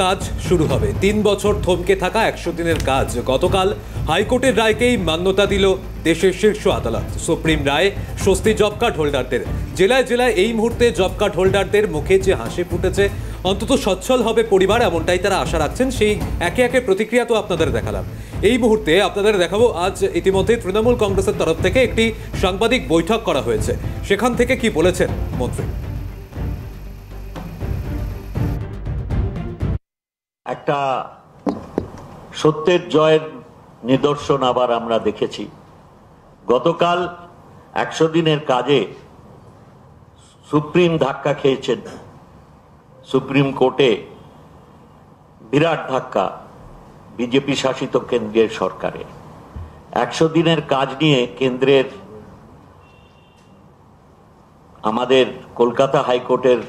কাজ শুরু হবে। ৩ বছর থমকে থাকা ১০০ দিনের কাজ গতকাল হাইকোর্টের রায়কেই মান্যতা দিল দেশের শীর্ষ আদালত। সুপ্রিম রায় স্বস্তি জব কার্ড হোল্ডারদের। জেলায় জেলায় এই মুহূর্তে জব কার্ড হোল্ডারদের মুখে যে হাসি ফুটেছে, অন্তত সচ্ছল হবে পরিবার, এমনটাই তারা আশা রাখছেন। সেই একে একে প্রতিক্রিয়া তো আপনাদের দেখালাম। এই মুহূর্তে আপনাদের দেখাবো আজ ইতিমধ্যে তৃণমূল কংগ্রেসের তরফ থেকে একটি সাংবাদিক বৈঠক করা হয়েছে। সেখান থেকে কি বলেছেন মন্ত্রী। একটা সত্যের জয়ের নিদর্শন আবার আমরা দেখেছি। গতকাল ১০০ দিনের কাজে সুপ্রিম ধাক্কা খেয়েছেন। সুপ্রিম কোর্টে বিরাট ধাক্কা বিজেপি শাসিত কেন্দ্রের সরকারের। ১০০ দিনের কাজ নিয়ে কেন্দ্রের আমাদের কলকাতা হাইকোর্টের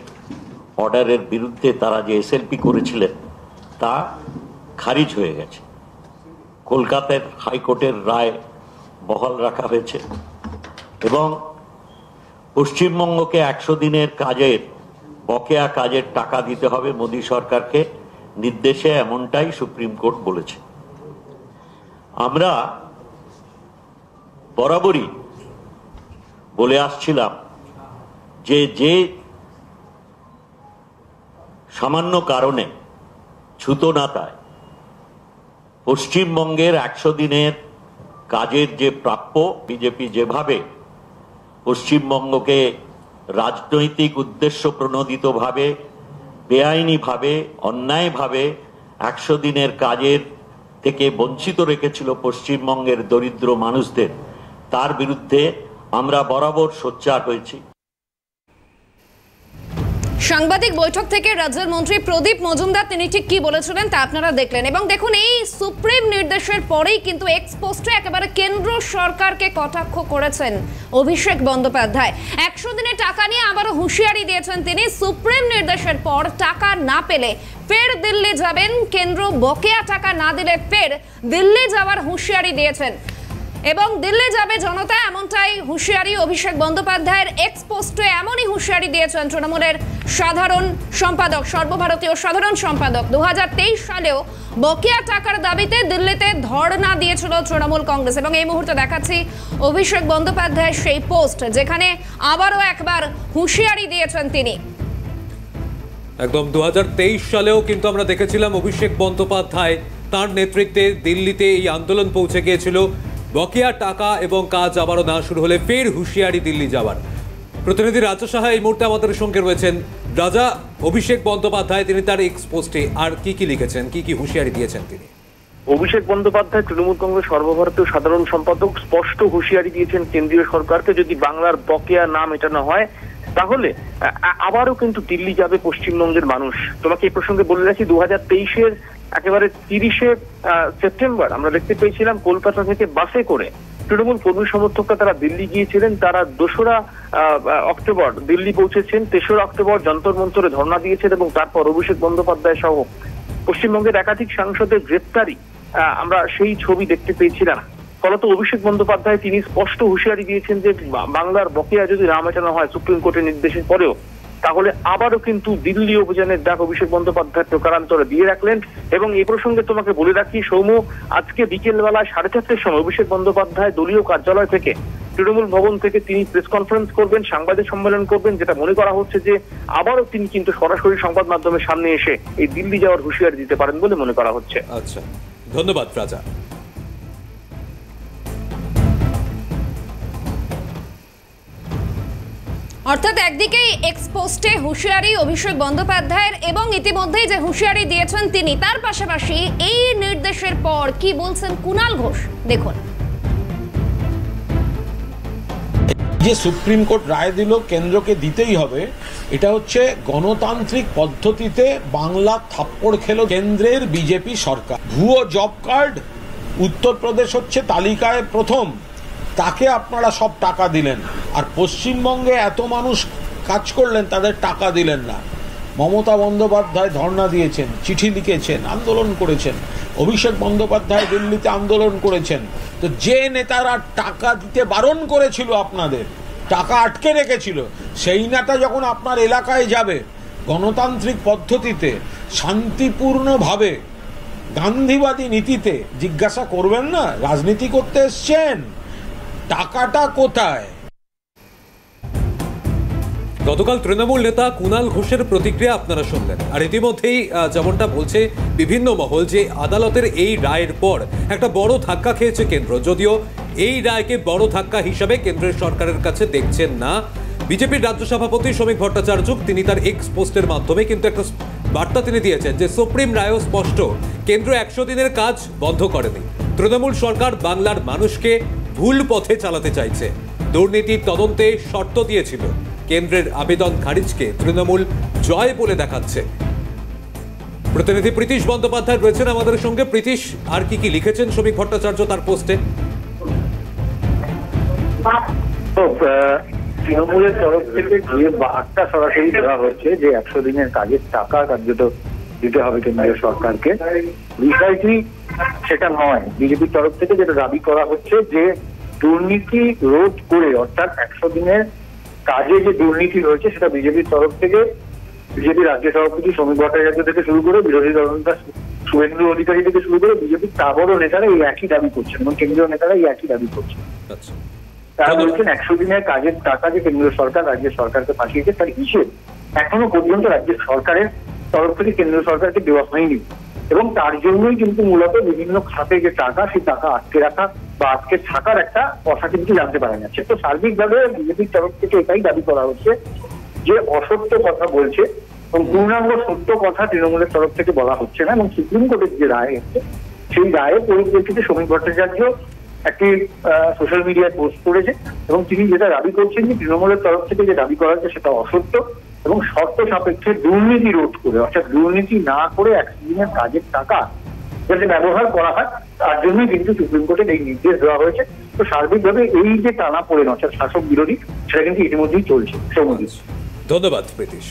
অর্ডারের বিরুদ্ধে তারা যে এসএলপি করেছিলেন তা খারিজ হয়ে গেছে। কলকাতার হাইকোর্টের রায় বহাল রাখা হয়েছে এবং পশ্চিমবঙ্গকে ১০০ দিনের কাজের বকেয়া কাজের টাকা দিতে হবে মোদী সরকারকে নির্দেশে, এমনটাই সুপ্রিম কোর্ট বলেছে। আমরা বরাবরই বলে আসছিলাম যে সামান্য কারণে ছুতো না তাই পশ্চিমবঙ্গের ১০০ দিনের কাজের যে প্রাপ্য, বিজেপি যেভাবে পশ্চিমবঙ্গকে রাজনৈতিক উদ্দেশ্য প্রণোদিতভাবে, বেআইনিভাবে, অন্যায়ভাবে ১০০ দিনের কাজের থেকে বঞ্চিত রেখেছিল পশ্চিমবঙ্গের দরিদ্র মানুষদের, তার বিরুদ্ধে আমরা বরাবর সোচ্চার হয়েছি। সাংবাদিক বৈঠক থেকে রাজ্যের মন্ত্রী প্রদীপ মজুমদার তিনি ঠিক কি বলেছিলেন তা আপনারা দেখলেন। এবং দেখুন, এই সুপ্রিম নির্দেশের পরেই কিন্তু এক্সপোস্টে একেবারে কেন্দ্র সরকারকে কটাক্ষ করেছেন অভিষেক বন্দ্যোপাধ্যায়। ১০০ দিনে টাকা নিয়ে আবারও হুঁশিয়ারি দিয়েছেন তিনি। সুপ্রিম নির্দেশের পর টাকা না পেলে ফের দিল্লি যাবেন, কেন্দ্র বকেয়া টাকা না দিলে ফের দিল্লি যাওয়ার হুঁশিয়ারি দিয়েছেন এবং দিল্লি যাবে জনতা, এমনটাই হুঁশিয়ারি অভিষেক বন্দ্যোপাধ্যায়ের। এক্সপোস্টে এমনই হুঁশিয়ারি দিয়েছেন তৃণমূলের সাধারণ সম্পাদক, সর্বভারতীয় সাধারণ সম্পাদক। ২০২৩ সালেও বকেয়া টাকার দাবিতে দিল্লিতে ধর্ণা দিয়েছিল তৃণমূল কংগ্রেস এবং এই মুহূর্তে দেখাচ্ছি অভিষেক বন্দ্যোপাধ্যায়ের সেই পোস্ট, যেখানে আবারও একবার হুঁশিয়ারি দিয়েছেন তিনি। একদম ২০২৩ সালেও কিন্তু আমরা দেখেছিলাম অভিষেক বন্দ্যোপাধ্যায় তার নেতৃত্বে দিল্লিতে এই আন্দোলন পৌঁছে গিয়েছিল। বকেয়া টাকা এবং কাজ আবারও না শুরু হলে ফের হুঁশিয়ারি দিল্লি যাওয়ার। প্রতিনিধি রাজা সাহা এই মুহূর্তে আমাদের সঙ্গে রয়েছেন। রাজা, অভিষেক বন্দ্যোপাধ্যায় তিনি তার এক্সপোস্টে আর কি কি লিখেছেন, কি কি হুঁশিয়ারি দিয়েছেন তিনি? অভিষেক বন্দ্যোপাধ্যায় তৃণমূল কংগ্রেস সর্বভারতীয় সাধারণ সম্পাদক স্পষ্ট হুঁশিয়ারি দিয়েছেন কেন্দ্রীয় সরকারকে, যদি বাংলার বকেয়া না মেটানো হয় তাহলে আবারও কিন্তু দিল্লি যাবে পশ্চিমবঙ্গের মানুষ। তোমাকে এই প্রসঙ্গে বলে রাখি, ২০২৩-এর একেবারে ৩০শে সেপ্টেম্বর আমরা দেখতে পেয়েছিলাম কলকাতা থেকে বাসে করে তৃণমূল কর্মী সমর্থকরা তারা দিল্লি গিয়েছিলেন। তারা ২রা অক্টোবর দিল্লি পৌঁছেছেন, ৩রা অক্টোবর যন্তর মন্তরে ধর্ণা দিয়েছেন এবং তারপর অভিষেক বন্দ্যোপাধ্যায় সহ পশ্চিমবঙ্গের একাধিক সাংসদের গ্রেপ্তারি আমরা সেই ছবি দেখতে পেয়েছিলাম। ফলত অভিষেক বন্দ্যোপাধ্যায় তিনি স্পষ্ট হুঁশিয়ারি দিয়েছেন যে বাংলার বকেয়া যদি না মেটানো হয় সুপ্রিম কোর্টের নির্দেশের পরেও, তাহলে আবারও কিন্তু দিল্লি অভিযানের ডাক অভিষেক বন্দ্যোপাধ্যায় প্রকারান্তরে দিয়ে রাখলেন। এবং এই প্রসঙ্গে তোমাকে বলে রাখি সৌম্য, আজকে বিকেলবেলা 4:30টার সময় অভিষেক বন্দ্যোপাধ্যায় দলীয় কার্যালয় থেকে তৃণমূল ভবন থেকে তিনি প্রেস কনফারেন্স করবেন, সাংবাদিক সম্মেলন করবেন, যেটা মনে করা হচ্ছে যে আবারও তিনি কিন্তু সরাসরি সংবাদ মাধ্যমের সামনে এসে এই দিল্লি যাওয়ার হুঁশিয়ারি দিতে পারেন বলে মনে করা হচ্ছে। আচ্ছা, ধন্যবাদ রাজা। অর্থাৎ একদিকেই এক্সপোস্টে হুঁশিয়ারি অভিষেক বন্দ্যোপাধ্যায়ের এবং ইতিমধ্যেই যে হুঁশিয়ারি দিয়েছেন তিনি, তার পাশাপাশি এই নির্দেশের পর কি বলছেন কুণাল ঘোষ, দেখুন। যে সুপ্রিম কোর্ট রায় দিল কেন্দ্রকে দিতেই হবে, এটা হচ্ছে গণতান্ত্রিক পদ্ধতিতে বাংলা থাপ্পড় খেলো কেন্দ্রের বিজেপি সরকার। ভুয়ো জব কার্ড উত্তরপ্রদেশ হচ্ছে তালিকায় প্রথম, তাকে আপনারা সব টাকা দিলেন, আর পশ্চিমবঙ্গে এত মানুষ কাজ করলেন তাদের টাকা দিলেন না। মমতা বন্দ্যোপাধ্যায় ধর্ণা দিয়েছেন, চিঠি লিখেছেন, আন্দোলন করেছেন। অভিষেক বন্দ্যোপাধ্যায় দিল্লিতে আন্দোলন করেছেন। তো যে নেতারা টাকা দিতে বারণ করেছিল, আপনাদের টাকা আটকে রেখেছিল, সেই নেতা যখন আপনার এলাকায় যাবে গণতান্ত্রিক পদ্ধতিতে শান্তিপূর্ণভাবে গান্ধীবাদী নীতিতে জিজ্ঞাসা করবেন না? রাজনীতি করতে এসছেন, টাকাটা কোথায়? গতকাল তৃণমূল নেতা কুণাল ঘোষের প্রতিক্রিয়া আপনারা শুনলেন। আর ইতিমধ্যেই যেমনটা বলছে বিভিন্ন মহল যে আদালতের এই রায়ের পর একটা বড় ধাক্কা খেয়েছে কেন্দ্র, যদিও এই রায়কে বড় ধাক্কা হিসাবে কেন্দ্রের সরকারের কাছে দেখছেন না বিজেপির রাজ্য সভাপতি শ্রমিক ভট্টাচার্য। তিনি তার এক্স পোস্টের মাধ্যমে কিন্তু একটা বার্তা তিনি দিয়েছেন যে সুপ্রিম রায়ও স্পষ্ট, কেন্দ্র 100 দিনের কাজ বন্ধ করেনি। তৃণমূল সরকার বাংলার মানুষকে ভুল পথে চালাতে চাইছে, দুর্নীতির তদন্তে শর্ত দিয়েছিল, কেন্দ্রের আবেদন খারিজকে তৃণমূল জয় বলে দেখাচ্ছে। প্রতিনিধি প্রীতিশ বন্দ্যোপাধ্যায় রয়েছেন আমাদের সঙ্গে। প্রীতিশ, আর কি কি লিখেছেন শ্রমিক ভট্টাচার্য তার পোস্টে? তৃণমূলের তরফ থেকে যে বার্তা সরাসরি দেওয়া হচ্ছে যে 100 দিনের কাজের টাকা কার্যত দিতে হবে কেন্দ্রীয় সরকারকে, বিষয়টি সেটা নয়। বিজেপির তরফ থেকে যেটা দাবি করা হচ্ছে যে দুর্নীতি রোধ করে, অর্থাৎ 100 দিনের কাজে যে দুর্নীতি রয়েছে সেটা বিজেপির তরফ থেকে, বিজেপি রাজ্য সভাপতি শ্রমিক ভট্টাচার্য থেকে শুরু করে বিরোধী দলনেতা শুভেন্দু অধিকারী থেকে শুরু করে বিজেপির তা বড় নেতারা এই একই দাবি করছেন এবং কেন্দ্রীয় নেতারা এই একই দাবি করছেন। তারা বলছেন 100 দিনের কাজের টাকা যে কেন্দ্রীয় সরকার রাজ্য সরকারকে পাঠিয়েছে তার হিসেব এখনো পর্যন্ত রাজ্য সরকারের তরফ থেকে কেন্দ্রীয় সরকারকে দেওয়া হয়নি এবং তার জন্যই কিন্তু মূলত বিভিন্ন খাতে যে টাকা, সেই টাকা আটকে রাখা বা আটকে থাকার একটা কথা কিন্তু জানতে পারা যাচ্ছে। তো সার্বিকভাবে বিজেপির তরফ থেকে এটাই দাবি করা হচ্ছে যে অসত্য কথা বলছে এবং পূর্ণাঙ্গ সত্য কথা তৃণমূলের তরফ থেকে বলা হচ্ছে না। এবং সুপ্রিম কোর্টের যে রায় এসেছে সেই রায়ের পরিপ্রেক্ষিতে শ্রমিক ভট্টাচার্য একটি সোশ্যাল মিডিয়ায় পোস্ট করেছে এবং তিনি যেটা দাবি করছেন যে তৃণমূলের তরফ থেকে যে দাবি করা হচ্ছে সেটা অসত্য এবং শর্ত সাপেক্ষে দুর্নীতি রোধ করে, অর্থাৎ দুর্নীতি না করে 100 দিনের কাজের টাকা যাতে ব্যবহার করা হয় তার জন্যই কিন্তু সুপ্রিম কোর্টের এই নির্দেশ দেওয়া হয়েছে। তো সার্বিকভাবে এই যে টানাপোড়েন অর্থাৎ শাসক বিরোধী সেটা কিন্তু ইতিমধ্যেই চলছে। ধন্যবাদ প্রীতিশ।